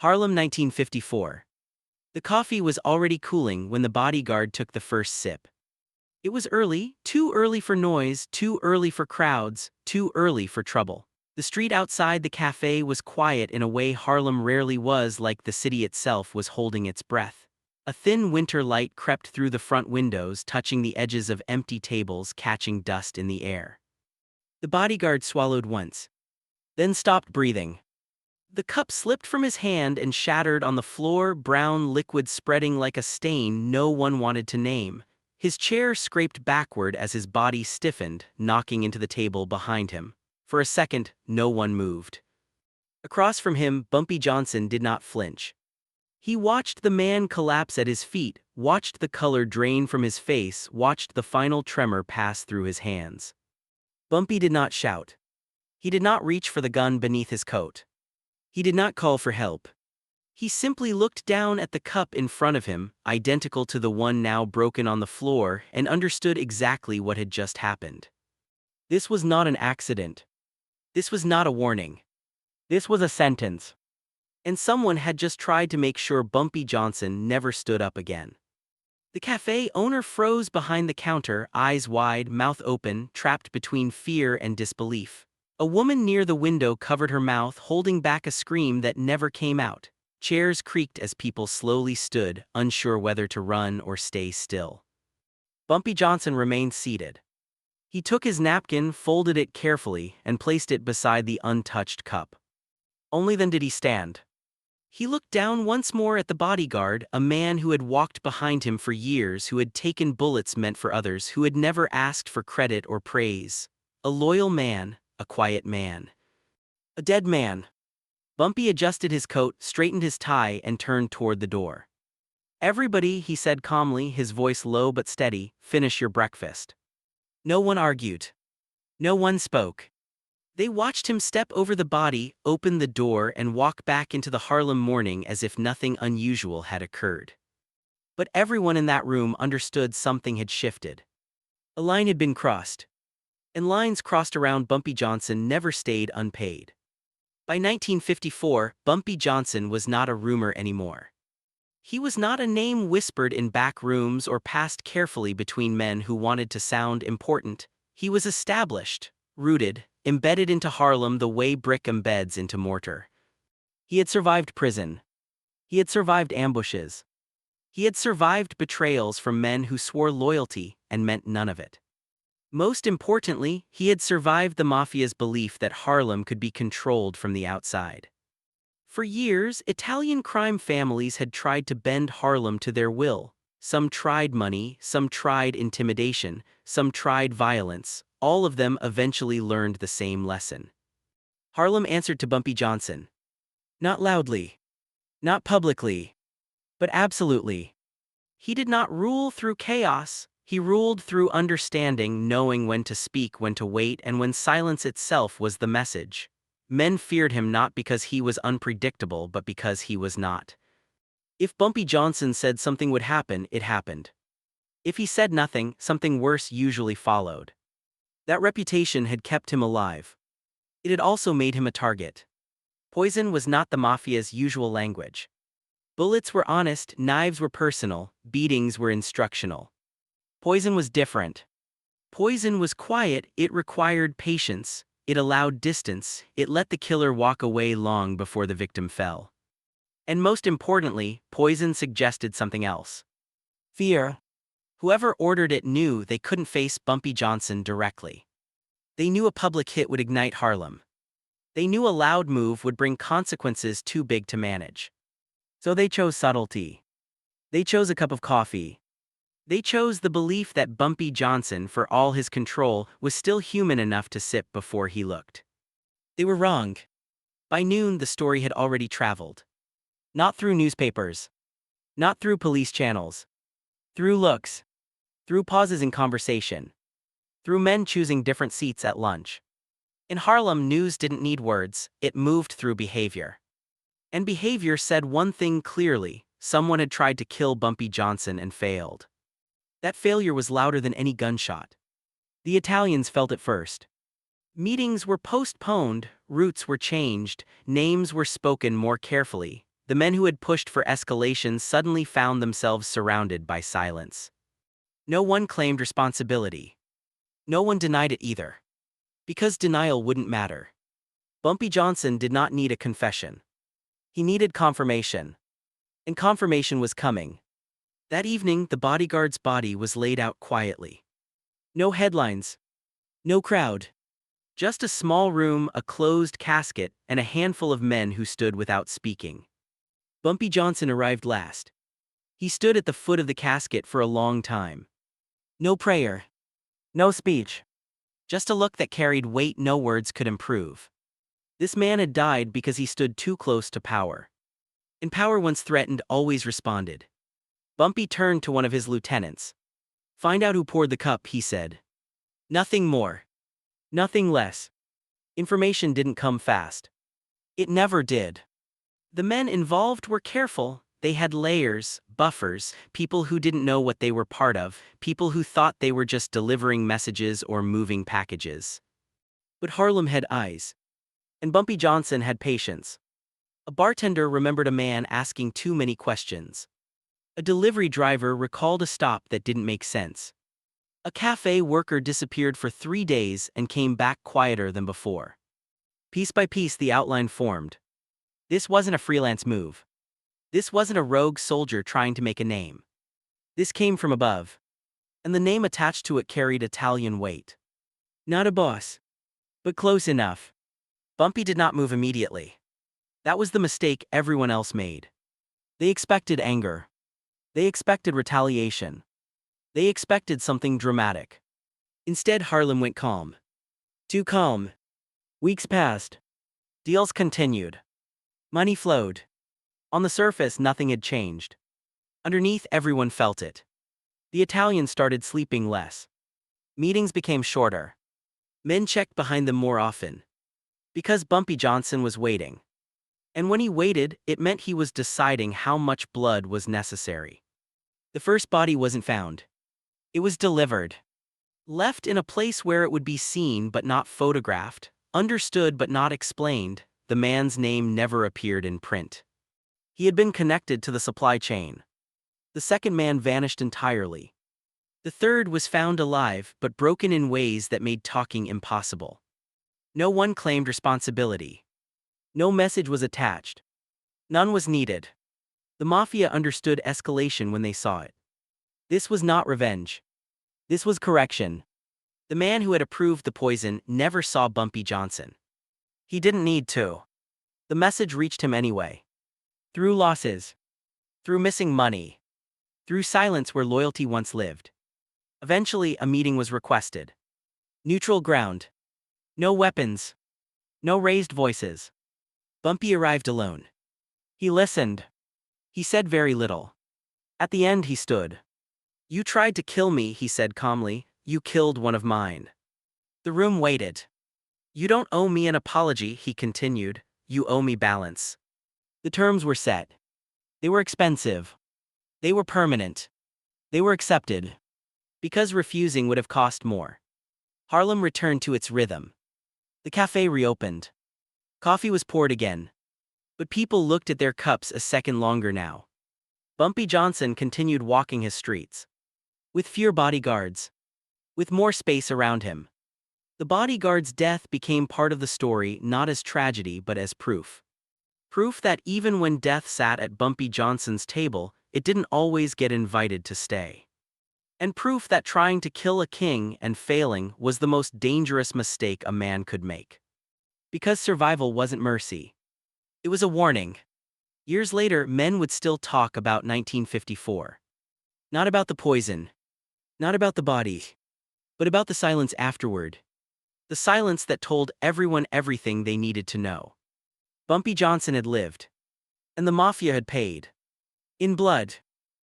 Harlem 1954. The coffee was already cooling when the bodyguard took the first sip. It was early, too early for noise, too early for crowds, too early for trouble. The street outside the cafe was quiet in a way Harlem rarely was, like the city itself was holding its breath. A thin winter light crept through the front windows, touching the edges of empty tables, catching dust in the air. The bodyguard swallowed once, then stopped breathing. The cup slipped from his hand and shattered on the floor, brown liquid spreading like a stain no one wanted to name. His chair scraped backward as his body stiffened, knocking into the table behind him. For a second, no one moved. Across from him, Bumpy Johnson did not flinch. He watched the man collapse at his feet, watched the color drain from his face, watched the final tremor pass through his hands. Bumpy did not shout. He did not reach for the gun beneath his coat. He did not call for help. He simply looked down at the cup in front of him, identical to the one now broken on the floor, and understood exactly what had just happened. This was not an accident. This was not a warning. This was a sentence. And someone had just tried to make sure Bumpy Johnson never stood up again. The cafe owner froze behind the counter, eyes wide, mouth open, trapped between fear and disbelief. A woman near the window covered her mouth, holding back a scream that never came out. Chairs creaked as people slowly stood, unsure whether to run or stay still. Bumpy Johnson remained seated. He took his napkin, folded it carefully, and placed it beside the untouched cup. Only then did he stand. He looked down once more at the bodyguard, a man who had walked behind him for years, who had taken bullets meant for others, who had never asked for credit or praise. A loyal man. A quiet man. A dead man. Bumpy adjusted his coat, straightened his tie, and turned toward the door. "Everybody," he said calmly, his voice low but steady, "finish your breakfast." No one argued. No one spoke. They watched him step over the body, open the door, and walk back into the Harlem morning as if nothing unusual had occurred. But everyone in that room understood something had shifted. A line had been crossed. And lines crossed around Bumpy Johnson never stayed unpaid. By 1954, Bumpy Johnson was not a rumor anymore. He was not a name whispered in back rooms or passed carefully between men who wanted to sound important. He was established, rooted, embedded into Harlem the way brick embeds into mortar. He had survived prison. He had survived ambushes. He had survived betrayals from men who swore loyalty and meant none of it. Most importantly, he had survived the Mafia's belief that Harlem could be controlled from the outside. For years, Italian crime families had tried to bend Harlem to their will. Some tried money, some tried intimidation, some tried violence. All of them eventually learned the same lesson. Harlem answered to Bumpy Johnson. Not loudly. Not publicly. But absolutely. He did not rule through chaos. He ruled through understanding, knowing when to speak, when to wait, and when silence itself was the message. Men feared him not because he was unpredictable, but because he was not. If Bumpy Johnson said something would happen, it happened. If he said nothing, something worse usually followed. That reputation had kept him alive. It had also made him a target. Poison was not the Mafia's usual language. Bullets were honest, knives were personal, beatings were instructional. Poison was different. Poison was quiet, it required patience, it allowed distance, it let the killer walk away long before the victim fell. And most importantly, poison suggested something else. Fear. Whoever ordered it knew they couldn't face Bumpy Johnson directly. They knew a public hit would ignite Harlem. They knew a loud move would bring consequences too big to manage. So they chose subtlety. They chose a cup of coffee. They chose the belief that Bumpy Johnson, for all his control, was still human enough to sip before he looked. They were wrong. By noon, the story had already traveled. Not through newspapers. Not through police channels. Through looks. Through pauses in conversation. Through men choosing different seats at lunch. In Harlem, news didn't need words, it moved through behavior. And behavior said one thing clearly: someone had tried to kill Bumpy Johnson and failed. That failure was louder than any gunshot. The Italians felt it first. Meetings were postponed, routes were changed, names were spoken more carefully. the men who had pushed for escalation suddenly found themselves surrounded by silence. No one claimed responsibility. No one denied it either. Because denial wouldn't matter. Bumpy Johnson did not need a confession. He needed confirmation. And confirmation was coming. That evening, the bodyguard's body was laid out quietly. No headlines. No crowd. Just a small room, a closed casket, and a handful of men who stood without speaking. Bumpy Johnson arrived last. He stood at the foot of the casket for a long time. No prayer. No speech. Just a look that carried weight no words could improve. This man had died because he stood too close to power. And power, once threatened, always responded. Bumpy turned to one of his lieutenants. "Find out who poured the cup," he said. Nothing more. Nothing less. Information didn't come fast. It never did. The men involved were careful. They had layers, buffers, people who didn't know what they were part of, people who thought they were just delivering messages or moving packages. But Harlem had eyes. And Bumpy Johnson had patience. A bartender remembered a man asking too many questions. A delivery driver recalled a stop that didn't make sense. A cafe worker disappeared for 3 days and came back quieter than before. Piece by piece, the outline formed. This wasn't a freelance move. This wasn't a rogue soldier trying to make a name. This came from above. And the name attached to it carried Italian weight. Not a boss. But close enough. Bumpy did not move immediately. That was the mistake everyone else made. They expected anger. They expected retaliation. They expected something dramatic. Instead, Harlem went calm. Too calm. Weeks passed. Deals continued. Money flowed. On the surface, nothing had changed. Underneath, everyone felt it. The Italians started sleeping less. Meetings became shorter. Men checked behind them more often. Because Bumpy Johnson was waiting. And when he waited, it meant he was deciding how much blood was necessary. The first body wasn't found. It was delivered. Left in a place where it would be seen but not photographed, understood but not explained. The man's name never appeared in print. He had been connected to the supply chain. The second man vanished entirely. The third was found alive but broken in ways that made talking impossible. No one claimed responsibility. No message was attached. None was needed. The Mafia understood escalation when they saw it. This was not revenge. This was correction. The man who had approved the poison never saw Bumpy Johnson. He didn't need to. The message reached him anyway. Through losses. Through missing money. Through silence where loyalty once lived. Eventually, a meeting was requested. Neutral ground. No weapons. No raised voices. Bumpy arrived alone. He listened. He said very little. At the end, he stood. "You tried to kill me," he said calmly. "You killed one of mine." The room waited. "You don't owe me an apology," he continued. "You owe me balance." The terms were set. They were expensive. They were permanent. They were accepted. Because refusing would have cost more. Harlem returned to its rhythm. The cafe reopened. Coffee was poured again. But people looked at their cups a second longer now. Bumpy Johnson continued walking his streets. With fewer bodyguards. With more space around him. The bodyguard's death became part of the story, not as tragedy but as proof. Proof that even when death sat at Bumpy Johnson's table, it didn't always get invited to stay. And proof that trying to kill a king and failing was the most dangerous mistake a man could make. Because survival wasn't mercy. It was a warning. Years later, men would still talk about 1954. Not about the poison. Not about the body. But about the silence afterward. The silence that told everyone everything they needed to know. Bumpy Johnson had lived. And the Mafia had paid. In blood.